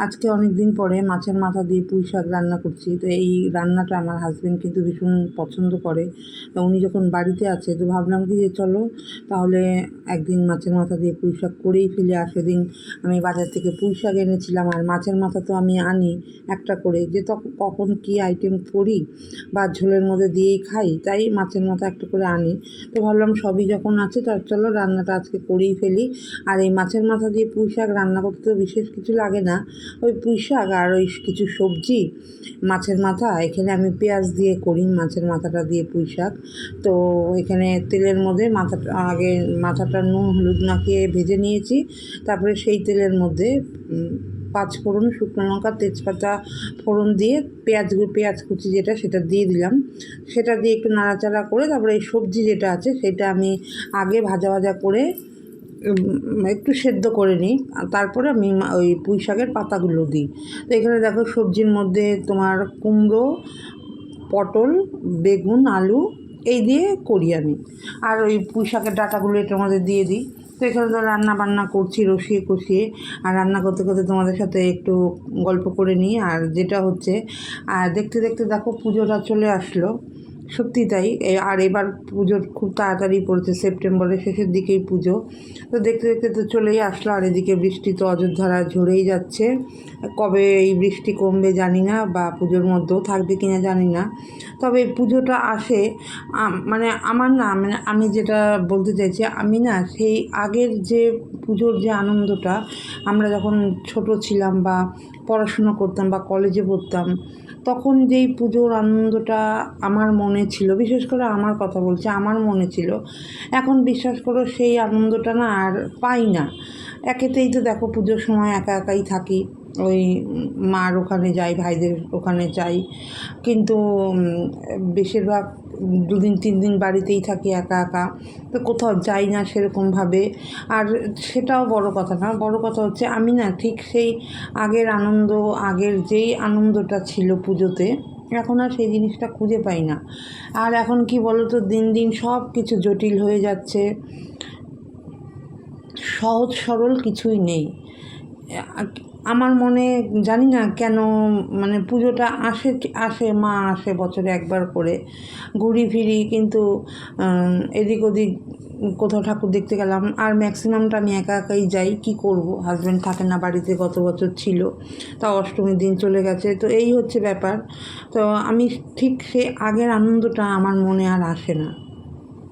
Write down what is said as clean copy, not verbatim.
আজকে অনেক দিন পরে মাছের মাথা দিয়ে পুঁই শাক রান্না করছি। তো এই রান্নাটা আমার হাজবেন্ড কিন্তু ভীষণ পছন্দ করে। তো উনি যখন বাড়িতে আছে তো ভাবলাম কি যে চলো তাহলে একদিন মাছের মাথা দিয়ে পুঁই শাক করেই ফেলি। আর সেদিন আমি বাজার থেকে পুঁই শাক এনেছিলাম, আর মাছের মাথা তো আমি আনি একটা করে, যে তখন কখন কী আইটেম করি বা ঝোলের মধ্যে দিয়েই খাই, তাই মাছের মাথা একটা করে আনি। তো ভাবলাম সবই যখন আছে তার চলো রান্নাটা আজকে করেই ফেলি। আর এই মাছের মাথা দিয়ে পুঁই শাক রান্না করতে তো বিশেষ কিছু লাগে না, ওই পুঁই শাক আর ওই কিছু সবজি, মাছের মাথা। এখানে আমি পেঁয়াজ দিয়ে করি মাছের মাথাটা দিয়ে পুঁই শাক। তো এখানে তেলের মধ্যে মাথাটা নুন হলুদ মাখিয়ে ভেজে নিয়েছি। তারপরে সেই তেলের মধ্যে পাঁচ ফোড়ন, শুকনো লঙ্কা, তেজপাতা ফোড়ন দিয়ে পেঁয়াজ কুচি সেটা দিয়ে দিলাম। সেটা দিয়ে একটু নাড়াচাড়া করে তারপরে এই সবজি যেটা আছে সেটা আমি আগে ভাজা ভাজা করে একটু সেদ্ধ করে নিই, তারপরে আমি ওই পুঁই শাকের পাতাগুলো দিই। তো এখানে দেখো সবজির মধ্যে তোমার কুমড়ো, পটল, বেগুন, আলু এই দিয়ে করি আমি। আর ওই পুঁই শাকের ডাঁটাগুলো এটার মধ্যে দিয়ে দিই। তো এখানে তো রান্না বান্না করছি রসিয়ে কষিয়ে, আর রান্না করতে করতে তোমাদের সাথে একটু গল্প করে নিই। আর যেটা হচ্ছে, আর দেখতে দেখতে দেখো পুজোটা চলে আসলো। সত্যি তাই। আর এবার পুজো খুব তাড়াতাড়ি পড়েছে, সেপ্টেম্বরের শেষের দিকেই পুজো। তো দেখতে দেখতে তো চলেই আসলো, আর এদিকে বৃষ্টি তো অযোধ্যারা ঝরেই যাচ্ছে। কবে এই বৃষ্টি কমবে জানি না, বা পুজোর মধ্যেও থাকবে কিনা জানি না। তবে পুজোটা আসে মানে আমার না, মানে আমি যেটা বলতে চাইছি, আমি না সেই আগের যে পুজোর যে আনন্দটা, আমরা যখন ছোট ছিলাম বা পড়াশুনো করতাম বা কলেজে পড়তাম, তখন যেই পুজোর আনন্দটা আমার মনে ছিল, বিশেষ করে আমার কথা বলছি, আমার মনে ছিল, এখন বিশ্বাস করো সেই আনন্দটা না আর পাই না। একেতেই তো দেখো পুজোর সময় একা একাই থাকি, ওই মার ওখানে যাই, ভাইদের ওখানে যাই, কিন্তু বেশিরভাগ 2 দিন 3 দিন বাড়িতেই থাকি একা একা, তো কোথাও যাই না সেরকমভাবে। আর সেটাও বড় কথা না, বড় কথা হচ্ছে আমি না ঠিক সেই আগের আনন্দ, আগের যেই আনন্দটা ছিল পুজোতে, এখন আর সেই জিনিসটা খুঁজে পাই না। আর এখন কি বলো তো, দিন দিন সব কিছু জটিল হয়ে যাচ্ছে, সহজ সরল কিছুই নেই। আমার মনে জানি না কেন, মানে পুজোটা আসে আসে মা আসে বছরে একবার করে, ঘুরি ফিরি, কিন্তু এদিক ওদিক কোথাও ঠাকুর দেখতে গেলাম, আর ম্যাক্সিমামটা আমি একা একাই যাই। কি করব, হাজব্যান্ড থাকে না বাড়িতে, গত বছর ছিল, তাও অষ্টমীর দিন চলে গেছে। তো এই হচ্ছে ব্যাপার। তো আমি ঠিক সেই আগের আনন্দটা আমার মনে আর আসে না।